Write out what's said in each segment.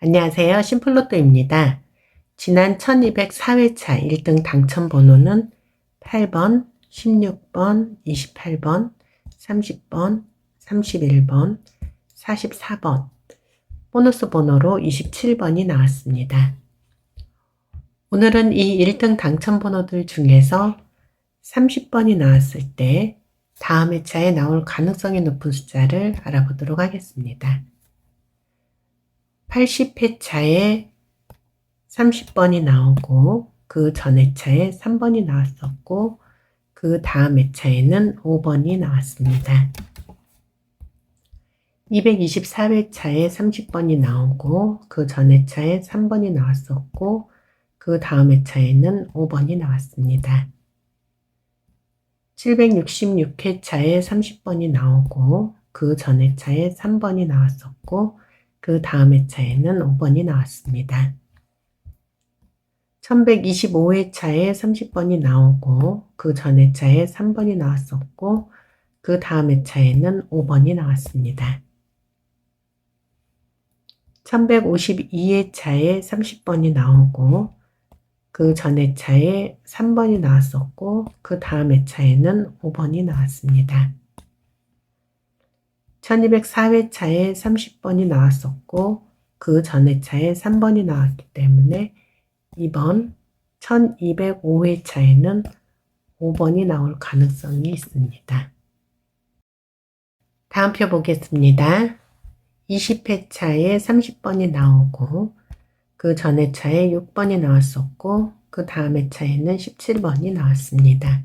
안녕하세요. 심플로또입니다. 지난 1204회차 1등 당첨 번호는 8번, 16번, 28번, 30번, 31번, 44번, 보너스 번호로 27번이 나왔습니다. 오늘은 이 1등 당첨 번호들 중에서 30번이 나왔을 때 다음 회차에 나올 가능성이 높은 숫자를 알아보도록 하겠습니다. 80회차에 30번이 나오고 그 전 회차에 3번이 나왔었고 그 다음 회차에는 5번이 나왔습니다. 224회차에 30번이 나오고 그 전 회차에 3번이 나왔었고 그 다음 회차에는 5번이 나왔습니다. 766회차에 30번이 나오고 그 전 회차에 3번이 나왔었고 그 다음 회차에는 5번이 나왔습니다. 1125회차에 30번이 나오고 그 전 회차에 3번이 나왔었고 그 다음 회차에는 5번이 나왔습니다. 1152회차에 30번이 나오고 그 전 회차에 3번이 나왔었고 그 다음 회차에는 5번이 나왔습니다. 1204회차에 30번이 나왔었고 그 전 회차에 3번이 나왔기 때문에 이번 1205회차에는 5번이 나올 가능성이 있습니다. 다음 표 보겠습니다. 20회차에 30번이 나오고 그 전 회차에 6번이 나왔었고 그 다음 회차에는 17번이 나왔습니다.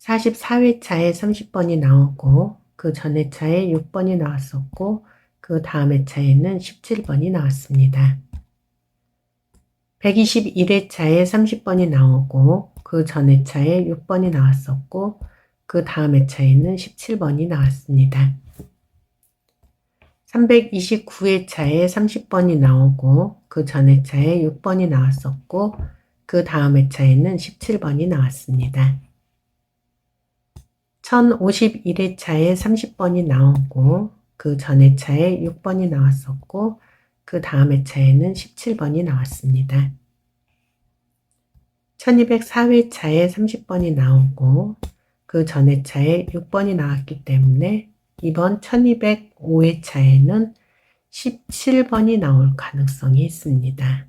44회차에 30번이 나오고 그 전 회차에 6번이 나왔었고 그 다음 회차에는 17번이 나왔습니다. 121회차에 30번이 나오고 그 전 회차에 6번이 나왔었고 그 다음 회차에는 17번이 나왔습니다. 329회차에 30번이 나오고 그 전 회차에 6번이 나왔었고 그 다음 회차에는 17번이 나왔습니다. 1051회차에 30번이 나오고 그 전 회차에 6번이 나왔었고 그 다음 회차에는 17번이 나왔습니다. 1204회차에 30번이 나오고 그 전 회차에 6번이 나왔기 때문에 이번 1205회차에는 17번이 나올 가능성이 있습니다.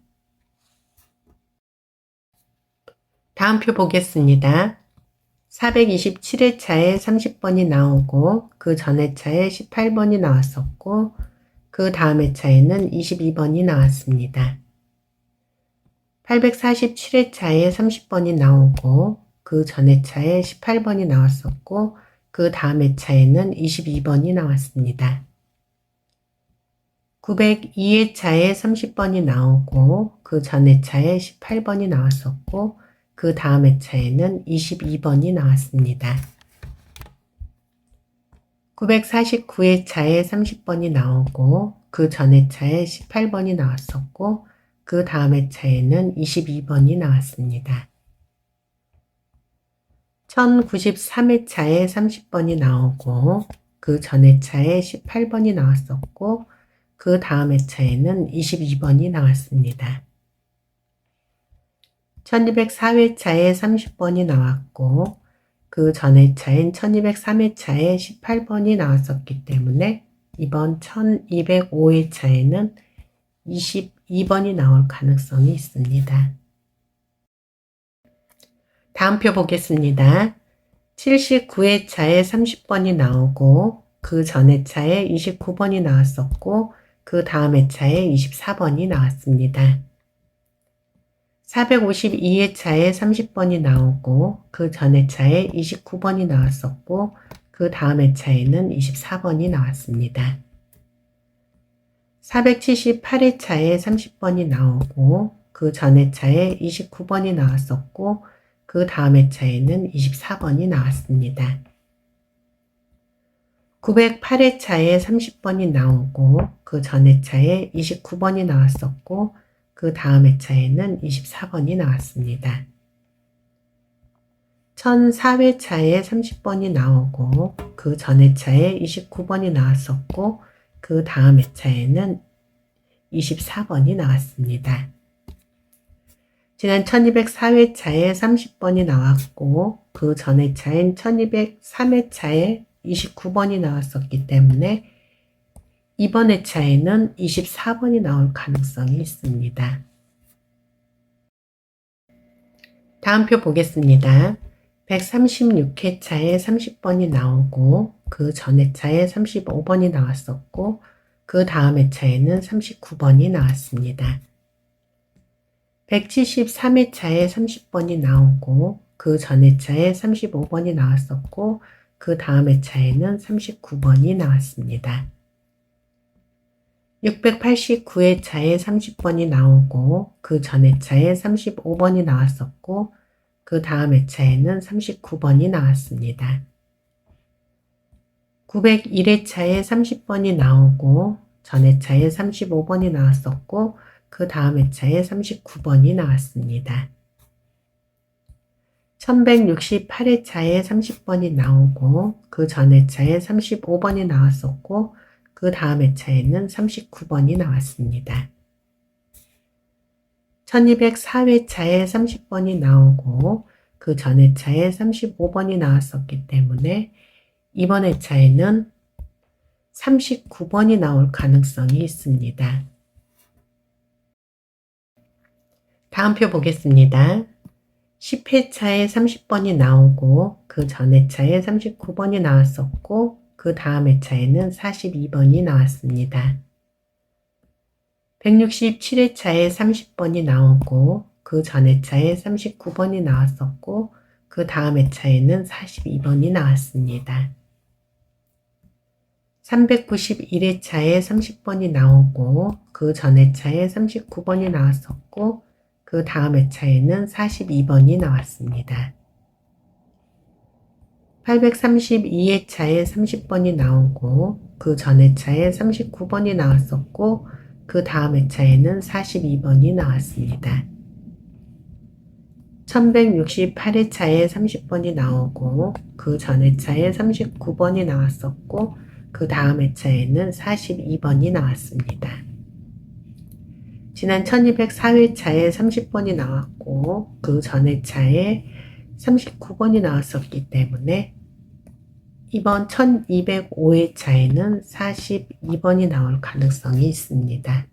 다음 표 보겠습니다. 427회차에 30번이 나오고 그 전 회차에 18번이 나왔었고 그 다음 회차에는 22번이 나왔습니다. 847회차에 30번이 나오고 그 전 회차에 18번이 나왔었고 그 다음 회차에는 22번이 나왔습니다. 902회차에 30번이 나오고 그 전 회차에 18번이 나왔었고 그 다음 회차에는 22번이 나왔습니다. 949회차에 30번이 나오고 그 전 회차에 18번이 나왔었고 그 다음 회차에는 22번이 나왔습니다. 1093회차에 30번이 나오고 그 전 회차에 18번이 나왔었고 그 다음 회차에는 22번이 나왔습니다. 1204회차에 30번이 나왔고 그 전 회차인 1203회차에 18번이 나왔었기 때문에 이번 1205회차에는 22번이 나올 가능성이 있습니다. 다음 표 보겠습니다. 79회차에 30번이 나오고 그 전 회차에 29번이 나왔었고 그 다음 회차에 24번이 나왔습니다. 452회차에 30번이 나오고 그 전 회차에 29번이 나왔었고 그 다음 회차에는 24번이 나왔습니다. 478회차에 30번이 나오고 그 전 회차에 29번이 나왔었고 그 다음 회차에는 24번이 나왔습니다. 908회차에 30번이 나오고 그 전 회차에 29번이 나왔었고 그 다음 회차에는 24번이 나왔습니다. 1004회차에 30번이 나오고 그 전 회차에 29번이 나왔었고 그 다음 회차에는 24번이 나왔습니다. 지난 1204회차에 30번이 나왔고 그 전 회차인 1203회차에 29번이 나왔었기 때문에 이번 회차에는 24번이 나올 가능성이 있습니다. 다음 표 보겠습니다. 136회차에 30번이 나오고 그 전 회차에 35번이 나왔었고 그 다음 회차에는 39번이 나왔습니다. 173회차에 30번이 나오고 그 전 회차에 35번이 나왔었고 그 다음 회차에는 39번이 나왔습니다. 689회차에 30번이 나오고 그 전 회차에 35번이 나왔었고 그 다음 회차에는 39번이 나왔습니다. 901회차에 30번이 나오고 전 회차에 35번이 나왔었고 그 다음 회차에 39번이 나왔습니다. 1168회차에 30번이 나오고 그 전 회차에 35번이 나왔었고 그 다음 회차에는 39번이 나왔습니다. 1204회차에 30번이 나오고 그 전 회차에 35번이 나왔었기 때문에 이번 회차에는 39번이 나올 가능성이 있습니다. 다음 표 보겠습니다. 10회차에 30번이 나오고 그 전 회차에 39번이 나왔었고 그 다음 회차에는 42번이 나왔습니다. 167회차에 30번이 나오고 그 전 회차에 39번이 나왔었고 그 다음 회차에는 42번이 나왔습니다. 391회차에 30번이 나오고 그 전 회차에 39번이 나왔었고 그 다음 회차에는 42번이 나왔습니다. 832회차에 30번이 나오고 그 전 회차에 39번이 나왔었고 그 다음 회차에는 42번이 나왔습니다. 1168회차에 30번이 나오고 그 전 회차에 39번이 나왔었고 그 다음 회차에는 42번이 나왔습니다. 지난 1204회차에 30번이 나왔고 그 전 회차에 39번이 나왔었기 때문에 이번 1205회차에는 42번이 나올 가능성이 있습니다.